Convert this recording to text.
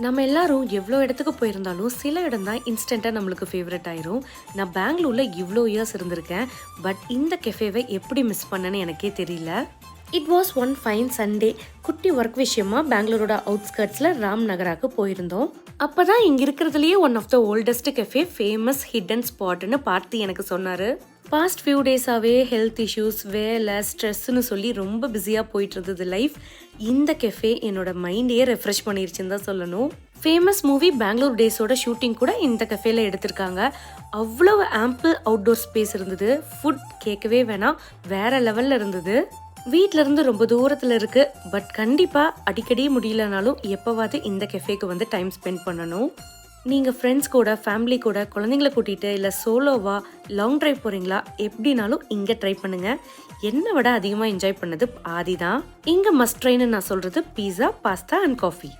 நம்ம எல்லாரும் எவ்வளோ இடத்துக்கு போயிருந்தாலும் சில இடம் தான் இன்ஸ்டண்ட்டாக நம்மளுக்கு ஃபேவரட் ஆயிரும். நான் பெங்களூரில் இவ்வளோ இயர்ஸ் இருந்திருக்கேன். பட் இந்த கெஃபேவை எப்படி மிஸ் பண்ணேன்னு எனக்கே தெரியல. It was one fine Sunday. குட்டி ஒர்க் விஷயமா பெங்களூரோட அவுட்ஸ்கர்ட்ஸில் ராம் நகராக்கு போயிருந்தோம். அப்போ தான் இங்கே இருக்கிறதுலையே one of the oldest cafe, famous hidden ஸ்பாட்னு பார்த்து எனக்கு சொன்னார். பாஸ்ட் ஃபியூ டேஸாகவே ஹெல்த் இஷ்யூஸ், வேலை, ஸ்ட்ரெஸ்ன்னு சொல்லி ரொம்ப பிஸியாக போயிட்டு இருந்தது லைஃப். இந்த கெஃபே என்னோட மைண்டையே ரெஃப்ரெஷ் பண்ணிருச்சுன்னு தான் சொல்லணும். ஃபேமஸ் மூவி பெங்களூர் டேஸோட ஷூட்டிங் கூட இந்த கெஃபேல எடுத்திருக்காங்க. அவ்வளவு ஆம்பிள் அவுட்டோர் ஸ்பேஸ் இருந்தது. ஃபுட் கேட்கவே வேணாம், வேற லெவலில் இருந்தது. வீட்டில இருந்து ரொம்ப தூரத்தில் இருக்கு. பட் கண்டிப்பாக அடிக்கடி முடியலனாலும் எப்போவாது இந்த கெஃபேக்கு வந்து டைம் ஸ்பெண்ட் பண்ணணும். நீங்கள் ஃப்ரெண்ட்ஸ் கூட, ஃபேமிலி கூட, குழந்தைங்கள கூட்டிகிட்டு இல்லை சோலோவா லாங் ட்ரைவ் போகிறீங்களா, எப்படினாலும் இங்கே ட்ரை பண்ணுங்கள். என்னை விட அதிகமாக என்ஜாய் பண்ணது ஆதி தான். இங்கே மஸ்ட் ட்ரைன்னு நான் சொல்கிறது பீஸா, பாஸ்தா அண்ட் காஃபி.